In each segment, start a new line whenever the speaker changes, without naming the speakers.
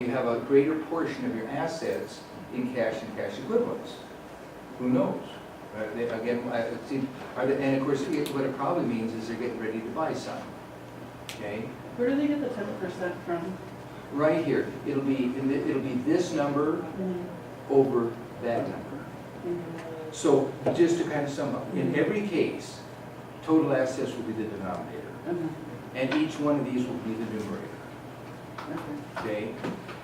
you have a greater portion of your assets in cash and cash equivalents. Who knows? Again, and of course, what it probably means is they're getting ready to buy some. Okay?
Where do they get the 10% from?
Right here, it'll be this number over that number. So just to kind of sum up, in every case, total assets will be the denominator, and each one of these will be the numerator. Okay,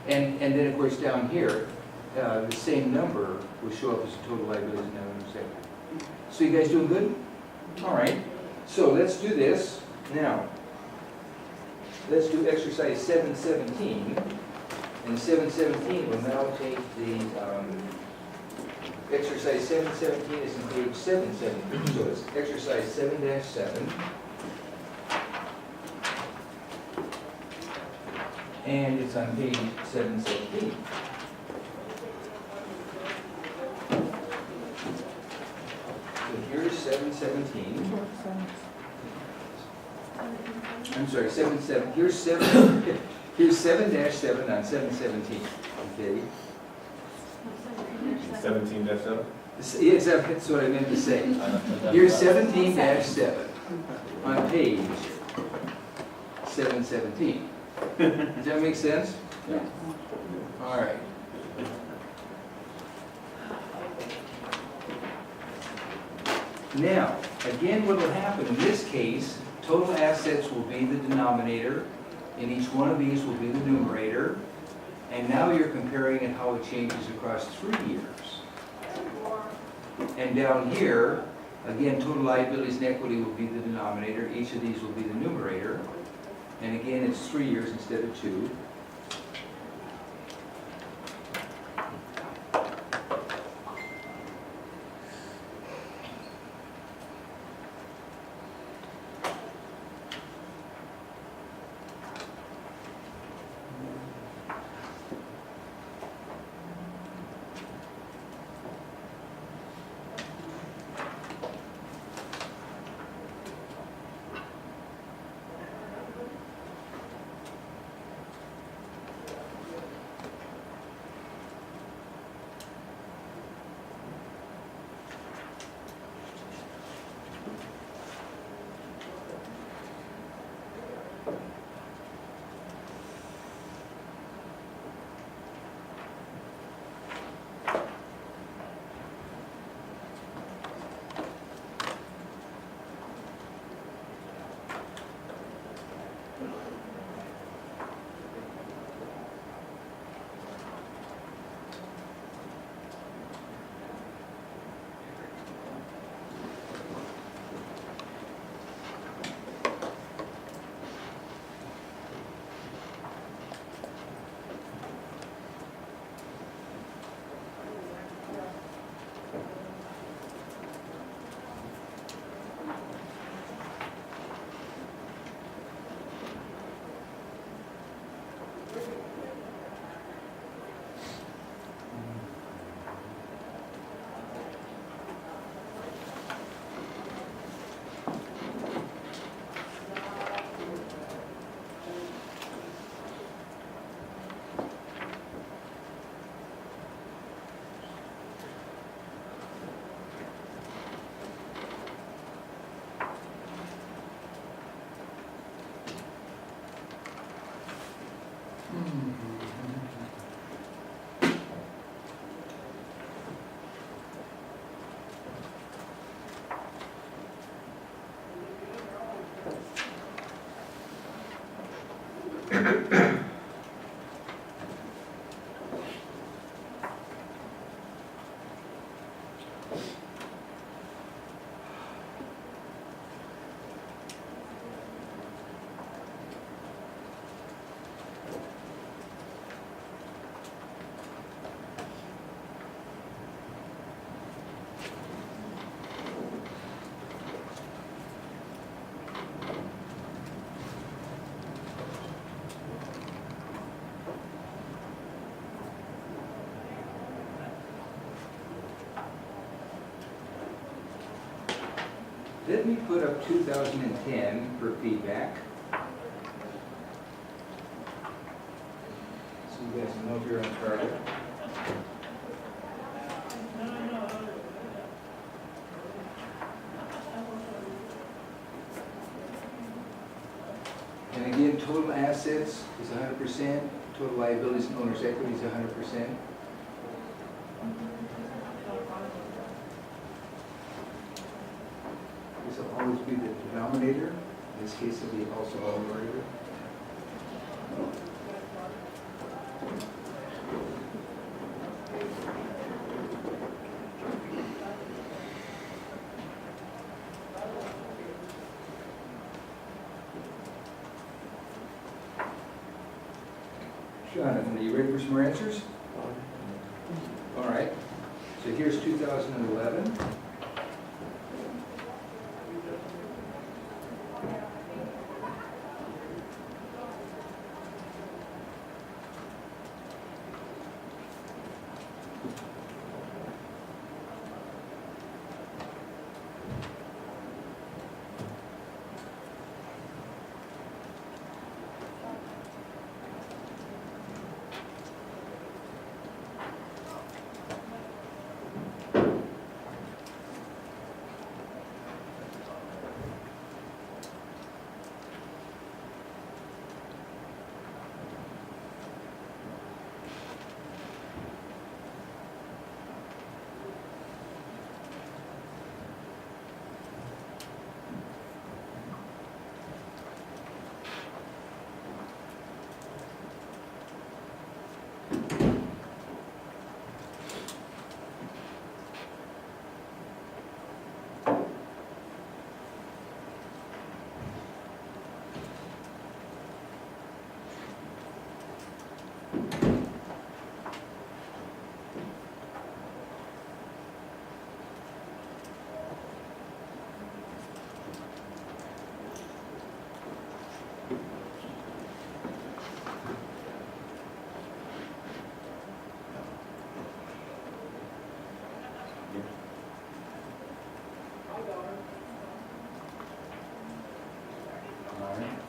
and then of course down here, the same number will show up as a total liabilities and revenues equity. So you guys doing good? All right. So let's do this now. Let's do exercise 717, and 717 will now take the exercise 717 is in page 717. So it's exercise 7-7. And it's on page 717. So here's 717. I'm sorry, 7-7. Here's 7. Here's 7-7 on 717. Okay.
17-7?
Yes, that's what I meant to say. Here's 17-7 on page 717. Does that make sense?
Yeah.
All right. Now, again, what will happen in this case, total assets will be the denominator, and each one of these will be the numerator. And now you're comparing it how it changes across 3 years. And down here, again, total liabilities and equity will be the denominator. Each of these will be the numerator. And again, it's 3 years instead of 2. Let me put up 2010 for feedback. So you guys doesn't know if you're on target. And again, total assets is 100%, total liabilities and owner's equity is 100%. This will always be the denominator. In this case, it'll be also the numerator. Jonathan, are you ready for some more answers? All right. So here's 2011. All right.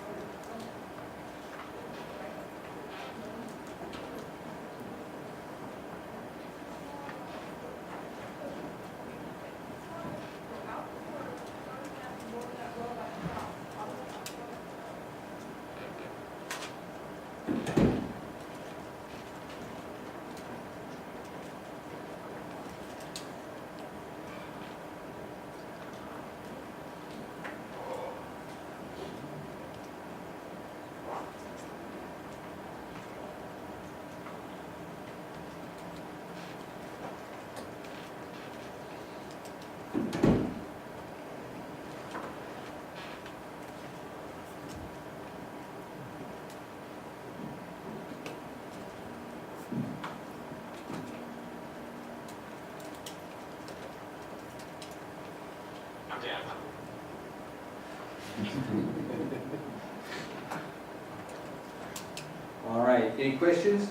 All right, any questions?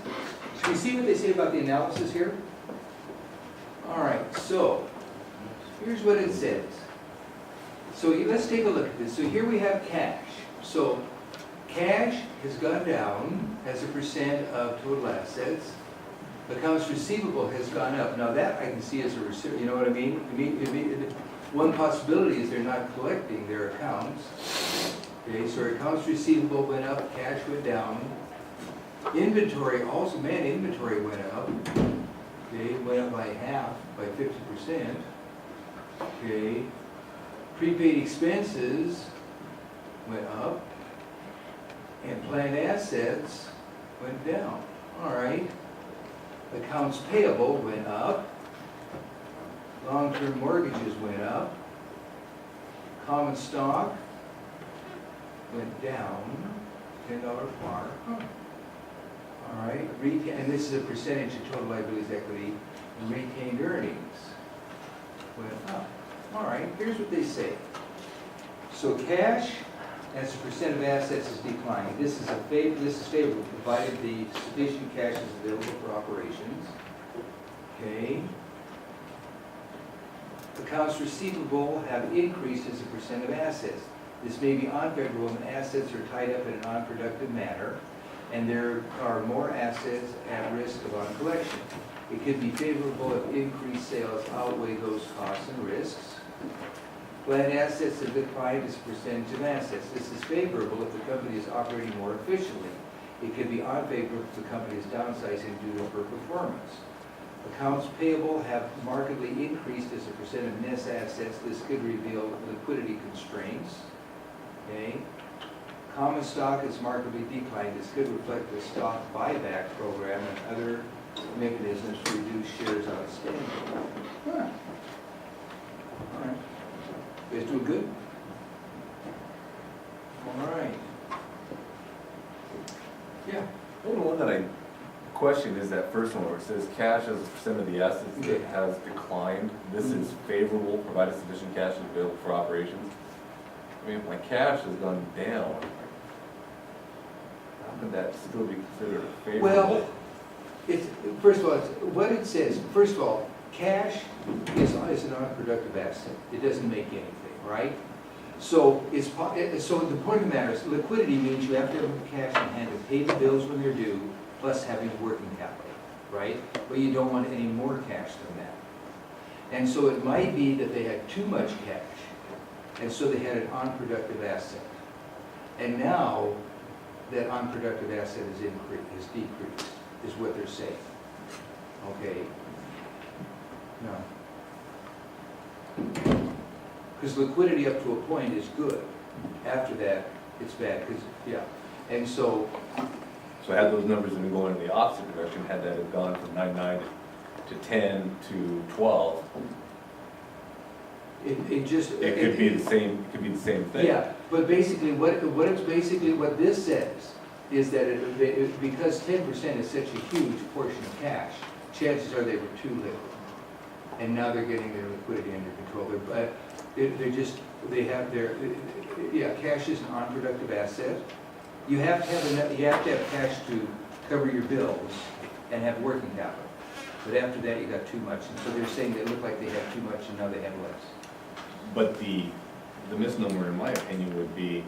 Should we see what they say about the analysis here? All right, so here's what it says. So let's take a look at this. So here we have cash. So cash has gone down as a percent of total assets. Accounts receivable has gone up. Now that I can see as a receipt, you know what I mean? One possibility is they're not collecting their accounts. Okay, so accounts receivable went up, cash went down. Inventory also, man, inventory went up. Okay, went up by half, by 50%. Okay, prepaid expenses went up, and planned assets went down. All right. Accounts payable went up. Long-term mortgages went up. Common stock went down, $10 par. All right, and this is a percentage of total liabilities equity. Retained earnings went up. All right, here's what they say. So cash as a percent of assets is declining. This is favorable, provided the sufficient cash is available for operations. Okay. Accounts receivable have increased as a percent of assets. This may be unfavorable when assets are tied up in an unproductive manner and there are more assets at risk of uncollection. It could be favorable if increased sales outweigh those costs and risks. Planned assets have declined as a percentage of assets. This is favorable if the company is operating more efficiently. It could be unfavorable if the company is downsizing due to poor performance. Accounts payable have markedly increased as a percent of net assets. This could reveal liquidity constraints. Okay. Common stock has markedly declined. This could reflect the stock buyback program and other mechanisms to reduce shares outstanding. Huh. All right. You guys doing good? All right. Yeah.
Well, the one that I question is that first one where it says cash as a percent of the assets
Okay.
that has declined. This is favorable, provided sufficient cash is available for operations. I mean, if my cash has gone down, how could that still be considered favorable?
Well, it's, first of all, what it says, first of all, cash is an unproductive asset. It doesn't make anything, right? So so the point of the matter is liquidity means you have to have cash in hand to pay the bills when they're due, plus having working capital, right? But you don't want any more cash than that. And so it might be that they had too much cash, and so they had an unproductive asset. And now that unproductive asset is decreased, is what they're saying. Okay? No. Because liquidity up to a point is good. After that, it's bad, because, yeah. And so,
So had those numbers been going in the opposite direction, had that have gone from 9.9 to 10 to 12,
it just.
it could be the same, it could be the same thing.
Yeah, but basically, what this says is that because 10% is such a huge portion of cash, chances are they were too little. And now they're getting their liquidity under control. Cash is an unproductive asset. You have to have cash to cover your bills and have working capital. But after that, you got too much. And so they're saying they look like they have too much and now they have less.
But the misnomer, in my opinion, would be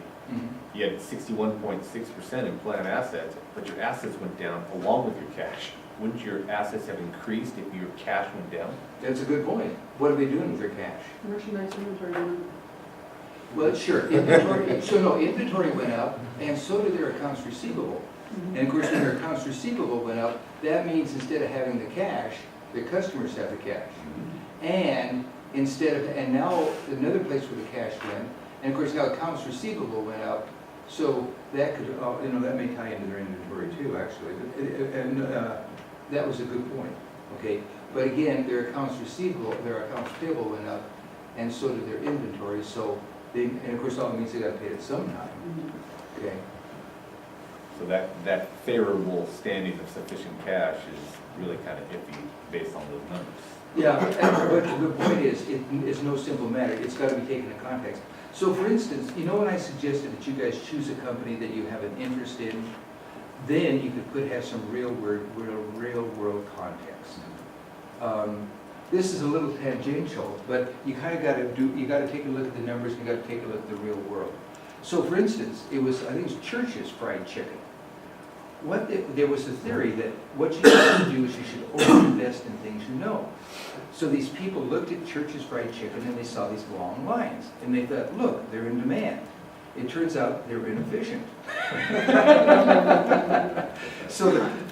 you had 61.6% in planned assets, but your assets went down along with your cash. Wouldn't your assets have increased if your cash went down?
That's a good point. What are they doing with their cash?
Merchandise inventory.
Well, sure, inventory went up, and so did their accounts receivable. And of course, when their accounts receivable went up, that means instead of having the cash, the customers have the cash. And and now another place where the cash went, and of course now accounts receivable went up, so that could, that may tie into their inventory too, actually. And that was a good point, okay? But again, their accounts receivable, their accounts payable went up, and so did their inventory, so and of course all it means they got to pay it sometime, okay?
So that favorable standing of sufficient cash is really kind of iffy based on those numbers.
Yeah, but the point is, it's no simple matter. It's got to be taken in context. So for instance, when I suggested that you guys choose a company that you have an interest in, then you could have some real world context. This is a little tangential, but you kind of got to take a look at the numbers, and you got to take a look at the real world. So for instance, I think it was Church's fried chicken. There was a theory that what you should do is you should overinvest in things you know. So these people looked at Church's fried chicken and they saw these long lines. And they thought, look, they're in demand. It turns out they were inefficient.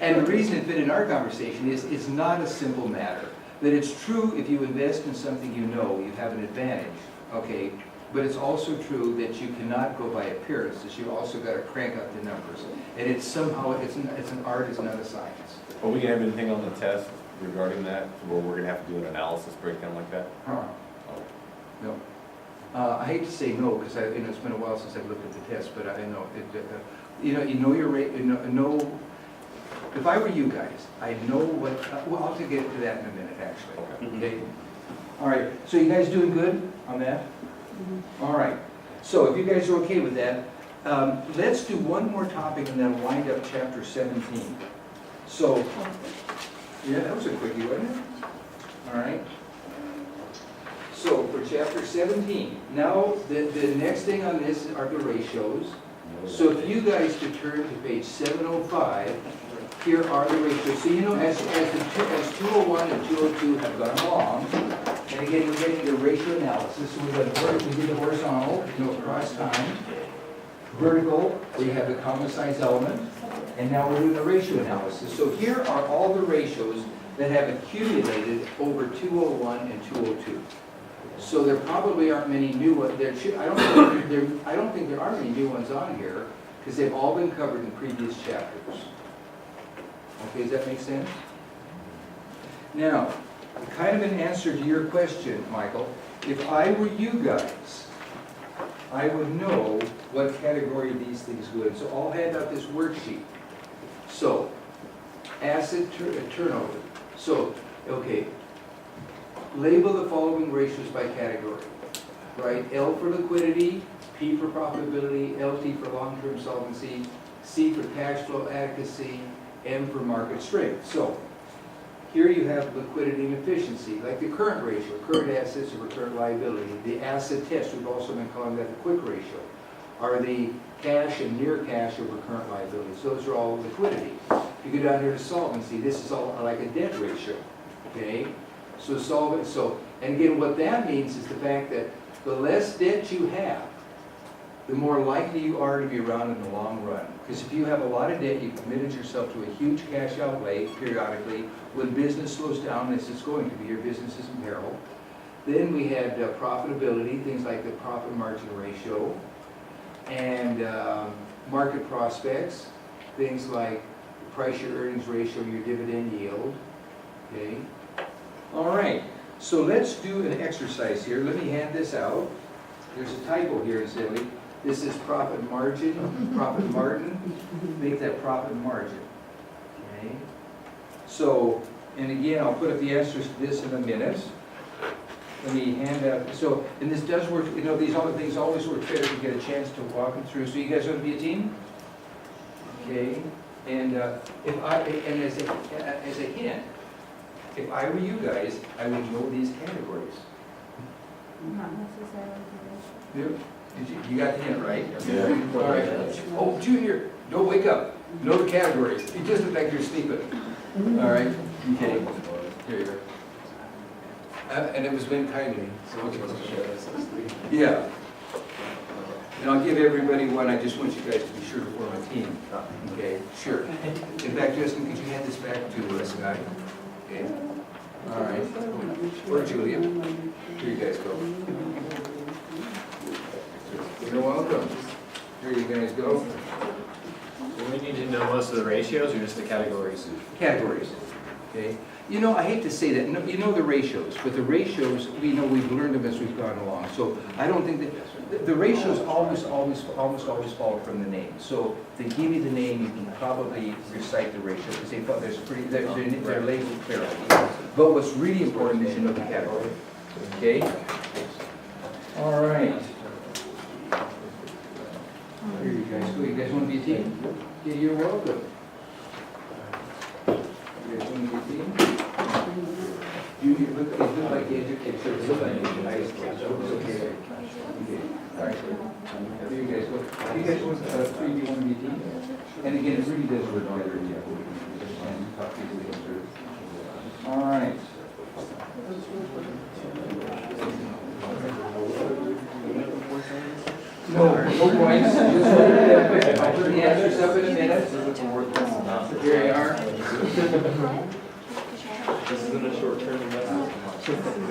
And the reason it fit in our conversation is it's not a simple matter. That it's true if you invest in something you know, you have an advantage, okay? But it's also true that you cannot go by appearances. You also got to crank up the numbers. And it's somehow, it's an art, it's not a science.
Are we gonna have anything on the test regarding that, where we're gonna have to do an analysis breakdown like that?
No. I hate to say no, because it's been a while since I've looked at the test, but I know it. You know your rate. If I were you guys, I'd know what. Well, I'll have to get to that in a minute, actually. Okay. All right. So you guys doing good on that? All right. So if you guys are okay with that, let's do one more topic and then wind up chapter 17. So, yeah, that was a quickie, wasn't it? All right. So for chapter 17, now the next thing on this are the ratios. So if you guys could turn to page 705, here are the ratios. So you know, as 201 and 202 have gone along, and again, we're getting the ratio analysis. So we did the horizontal, across time. Vertical, where you have the common size element. And now we're doing the ratio analysis. So here are all the ratios that have accumulated over 201 and 202. So there probably aren't many new ones. I don't think there are many new ones on here, because they've all been covered in previous chapters. Okay, does that make sense? Now, kind of an answer to your question, Michael, if I were you guys, I would know what category these things go in. So I'll hand out this worksheet. So, asset turnover. So, okay, label the following ratios by category, right? L for liquidity, P for profitability, LT for long-term solvency, C for cash flow adequacy, M for market strength. So, here you have liquidity and efficiency, like the current ratio, current assets over current liability. The asset test, we've also been calling that the quick ratio, are the cash and near cash over current liabilities. Those are all liquidity. If you go down here to solvency, this is all like a debt ratio, okay? So and again, what that means is the fact that the less debt you have, the more likely you are to be around in the long run. Because if you have a lot of debt, you've committed yourself to a huge cash outlay periodically. When business slows down, as it's going to be, your business is in peril. Then we had profitability, things like the profit margin ratio, and market prospects, things like the price-to earnings ratio, your dividend yield, okay? All right, so let's do an exercise here. Let me hand this out. There's a typo here, incidentally. This is profit margin, make that profit margin, okay? So, and again, I'll put up the answers to this in a minute. Let me hand out, so, and this does work, these other things always work better if you get a chance to walk them through. So you guys want to be a team? Okay, and as a hint, if I were you guys, I would know these categories.
Not necessarily.
Yep. You got the hint, right?
Yeah.
All right. Oh, Junior, don't wake up. Know the categories. You just look like you're sleeping. All right. Okay. Here you are. And it was been kind to me. Yeah. And I'll give everybody one. I just want you guys to be sure to form a team. Okay. Sure. In fact, Justin, could you hand this back to us, guy? Okay. All right. Or Julia. Here you guys go. You're welcome. Here you guys go.
Do we need to know most of the ratios or just the categories?
Categories. Okay. I hate to say that. No, the ratios, but the ratios, we've learned them as we've gone along. So I don't think that the ratios almost always follow from the name. So if they give you the name, you can probably recite the ratio because they're labeled clearly. But what's really important is you know the category. Okay. All right. Here you guys go. You guys want to be a team? Yeah, you're welcome. You guys want to be a team? You look like the educated, so you look like the nice kids. Okay. All right. Here you guys go. You guys want three? Do you want to be a team? And again, it really does work better. And talk to you. All right. No points. I'll put the answers up in a minute. Here they are.
This isn't a short-term investment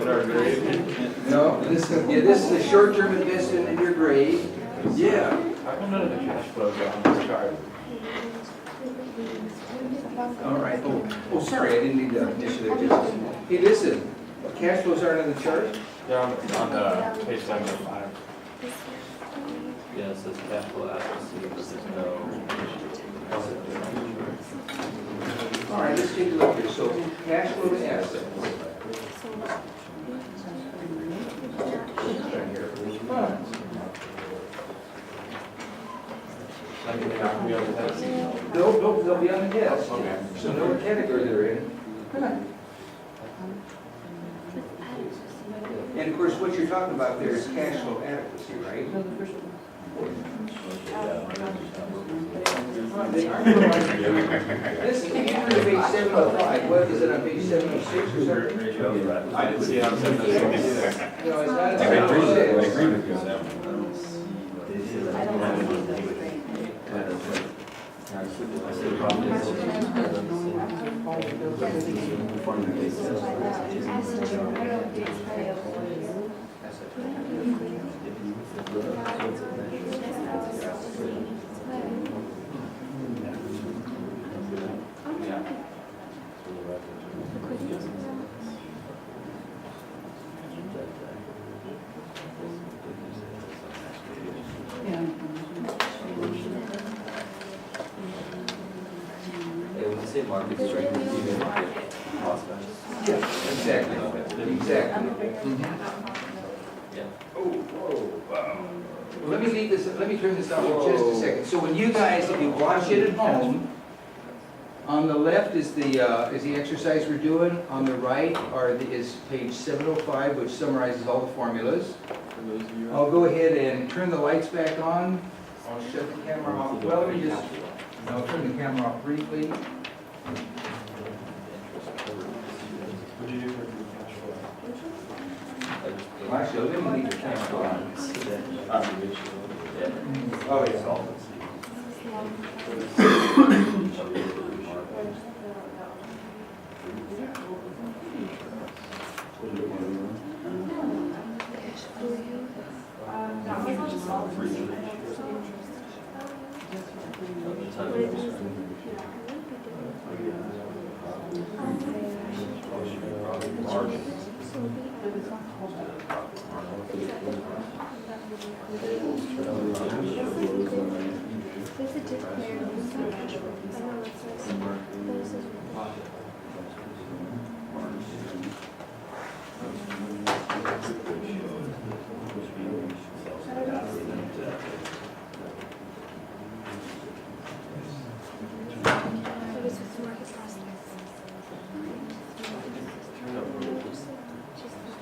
in our grade.
No, this is a short-term investment in your grade. Yeah.
How come none of the cash flows are on this chart?
All right. Oh, sorry, I didn't need to initially adjust. Hey, listen, cash flows aren't on the chart?
They're on page 75.
Yeah, it says cash flow adequacy, but there's no.
All right, let's take a look here. So, cash flow to assets. Right here. Funds. They'll be on the test.
Okay.
So know what category they're in. And of course, what you're talking about there is cash flow adequacy, right? Listen, Andrew, page 705, what is it on page 706 or something?
I didn't see how seven oh six did that.
No, it's not.
I agree with you on that one.
I don't know.
Hey, when you say market strength, you mean market prospects?
Yeah, exactly, exactly.
Yeah.
Let me leave this, let me turn this down for just a second. So when you guys, if you watch it at home, on the left is the exercise we're doing. On the right is page 705, which summarizes all the formulas. I'll go ahead and turn the lights back on. I'll shut the camera off. Well, let me just, I'll turn the camera off briefly.
What do you do for the cash flow?
Well, actually, let me leave the camera on.
Oh, yeah.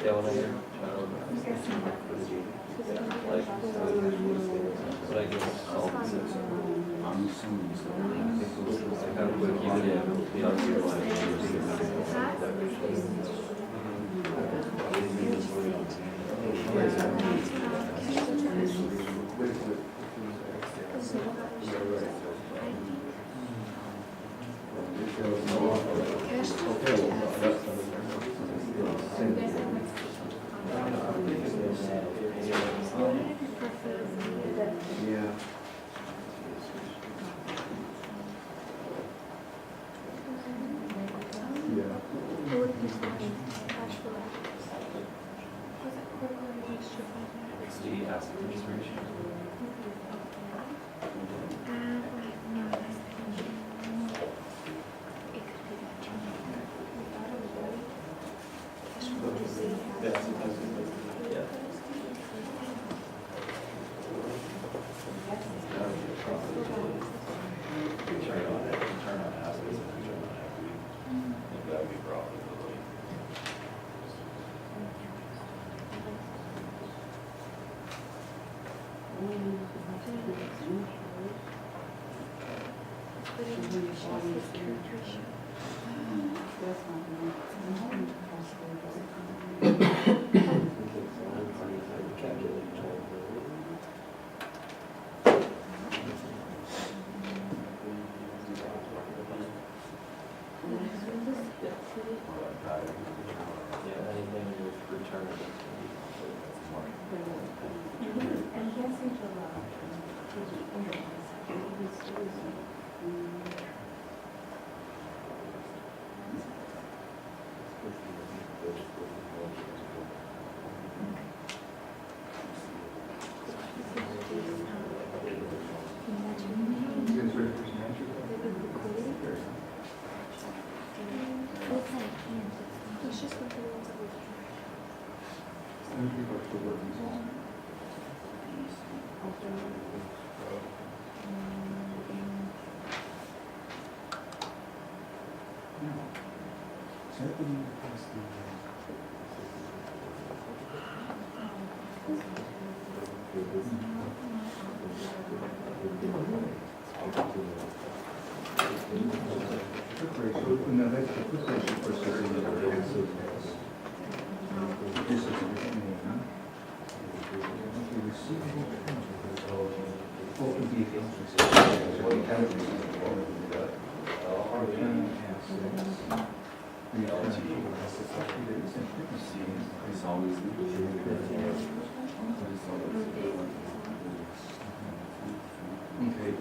Yeah, when I hear, like, but I guess, I kind of would keep it in, be on your It's the asset administration. Yeah. Return on it, return on assets, and return on equity. I think that would be profitability. Yeah, anything with return on equity.
No, that's the quick ratio for certain. This is the name. Receivable. What would be against return assets? Okay.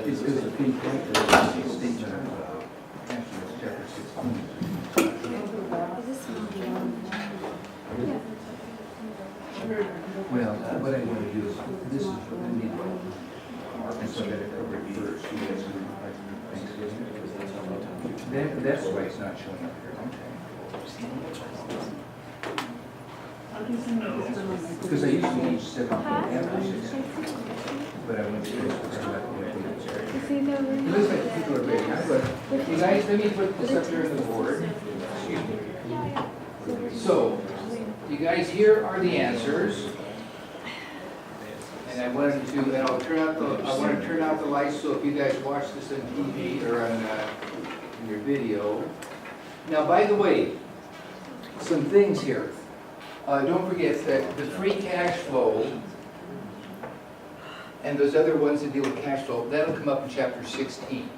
It's a big factor, statement of, chapter 16. Well, what I want to do is, this is what we need. And so that it covered first. That's why it's not showing up here, okay. Because I used to teach 17 after 16, but I went to school for that. It looks like people are ready. You guys, let me put this up here on the board. Excuse me. So, you guys, here are the answers. And I wanted to, and I'll turn out the, I want to turn out the lights so if you guys watch this on TV or on in your video. Now, by the way, some things here. Don't forget that the free cash flow and those other ones that deal with cash flow, that'll come up in chapter 16.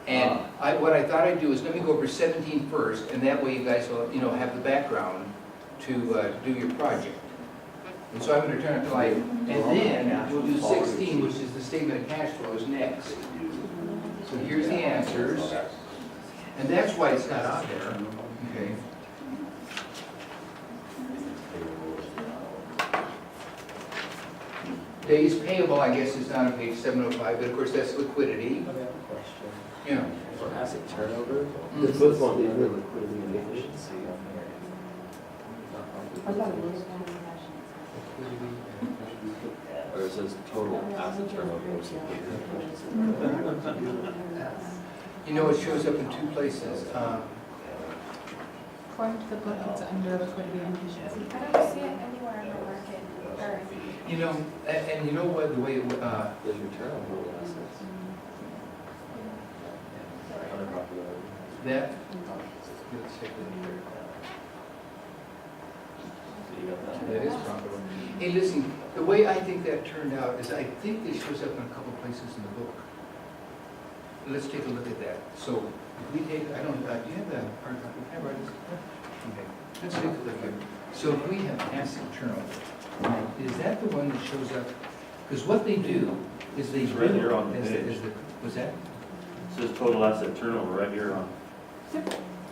And what I thought I'd do is let me go over 17 first, and that way you guys will, have the background to do your project. And so I'm going to turn up the light, and then we'll do 16, which is the statement of cash flows next. So here's the answers, and that's why it's not out there. Okay. Days payable, I guess, is down on page 705, but of course that's liquidity.
I have a question.
Yeah.
For asset turnover, the first one is the liquidity and efficiency. Or it says total asset turnover.
It shows up in two places.
According to the book, it's under liquidity and efficiency.
I don't see it anywhere in the market, or,
And you know what, the way,
There's return on total assets. Under profitability.
that, let's take a look here.
So you got that?
That is profitable. Hey, listen, the way I think that turned out is I think this shows up in a couple places in the book. Let's take a look at that. So, if we take, do you have the hard copy? Can I write this? Okay, let's take a look here. So if we have asset turnover, is that the one that shows up? Because what they do is they.
It's right here on the
as
page.
Was that?
It says total asset turnover right here on,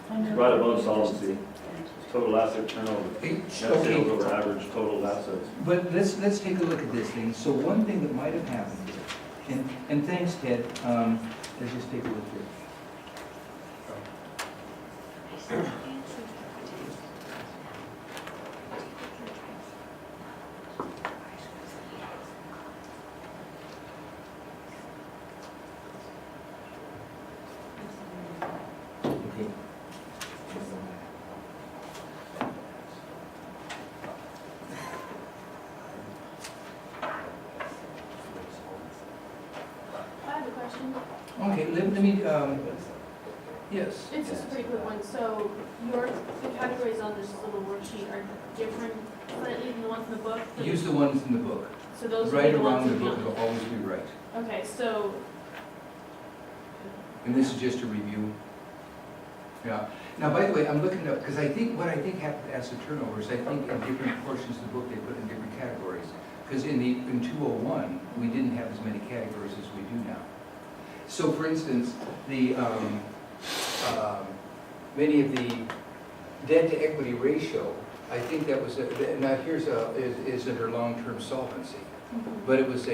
Under
right above solvency. Total asset turnover. Net sales
Okay,
over average total assets.
but let's take a look at this thing. So one thing that might have happened here, and thanks, Ted, let's just take a look here. Okay.
I have a question.
Okay, let me, yes.
It's just a pretty quick one. So the categories on this little worksheet are different slightly than the ones in the book?
Use the ones in the book.
So those would be
Right
the
around
ones
the
in
book, it'll always be right.
Okay, so,
And this is just a review. Yeah. Now, by the way, I'm looking up, because what I think happened to asset turnovers, I think in different portions of the book, they put in different categories. Because in 201, we didn't have as many categories as we do now. So for instance, the, many of the debt to equity ratio, I think that was, now here's is under long-term solvency. But it was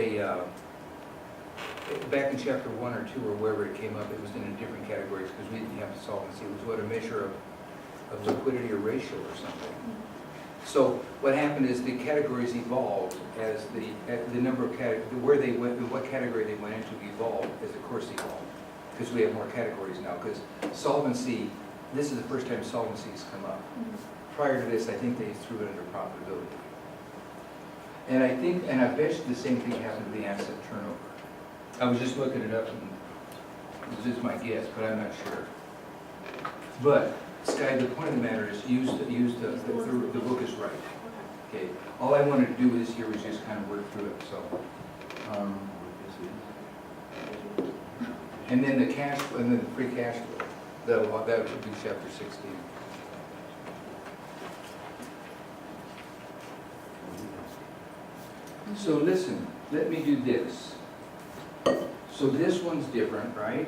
back in chapter 1 or 2 or wherever it came up, it was in a different categories because we didn't have solvency. It was what, a measure of liquidity or ratio or something. So what happened is the categories evolved as the number of where they went, what category they went into evolved as the course evolved. Because we have more categories now, because solvency, this is the first time solvency has come up. Prior to this, I think they threw it under profitability. And I think, and I bet you the same thing happened to the asset turnover. I was just looking it up, and this is my guess, but I'm not sure. But, Sky, the point of the matter is, the book is right. Okay, all I wanted to do this year was just kind of work through it, so. And then the cash, and then the free cash flow, that would be chapter 16. So listen, let me do this. So this one's different, right?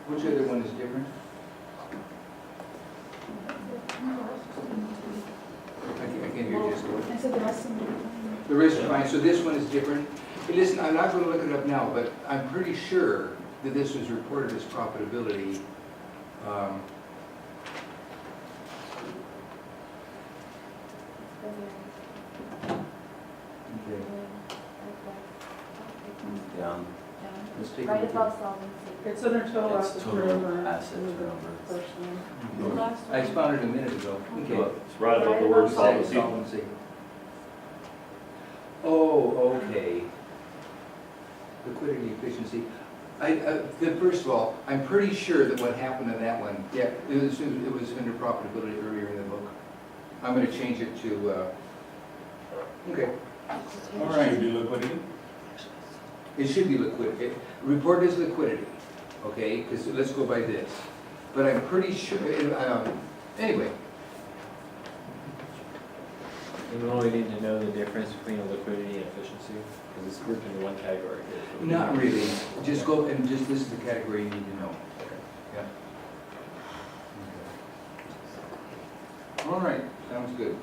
Which other one is different? I can't hear you just.
I said the rest of them.
The rest are fine, so this one is different. Hey, listen, I'm not going to look it up now, but I'm pretty sure that this was reported as profitability. Okay.
Down.
Let's take a
Right
look
above
at
solvency.
It's under total
It's
asset
total
turnover.
asset turnover.
First one.
The last
I
one.
expounded a minute ago. Okay.
It's right above the word solvency.
Solvency. Oh, okay. Liquidity efficiency. First of all, I'm pretty sure that what happened in that one, yeah, it was under profitability earlier in the book. I'm going to change it to, okay. All right.
Should be liquidity.
It should be liquidity. Report as liquidity, okay? Because let's go by this. But I'm pretty sure, anyway.
And we only need to know the difference between a liquidity and efficiency, because it's grouped into one category here. so we
Not
can-
really. Just go and just this is the category you need to know. Yeah. All right, sounds good.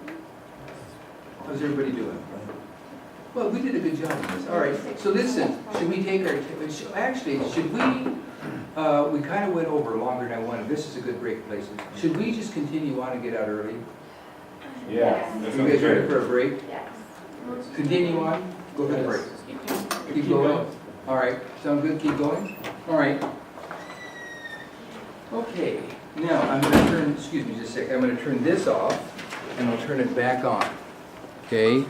How's everybody doing? Well, we did a good job on this. All right, so listen, should we take our, actually, should we kind of went over longer than I wanted. This is a good break place. Should we just continue on and get out early?
Yeah.
You guys ready for a break?
Yes.
Continue on, go for the break. Keep going? All right, sound good, keep going? All right. Okay, now I'm going to turn, excuse me just a second, I'm going to turn this off and I'll turn it back on. Okay?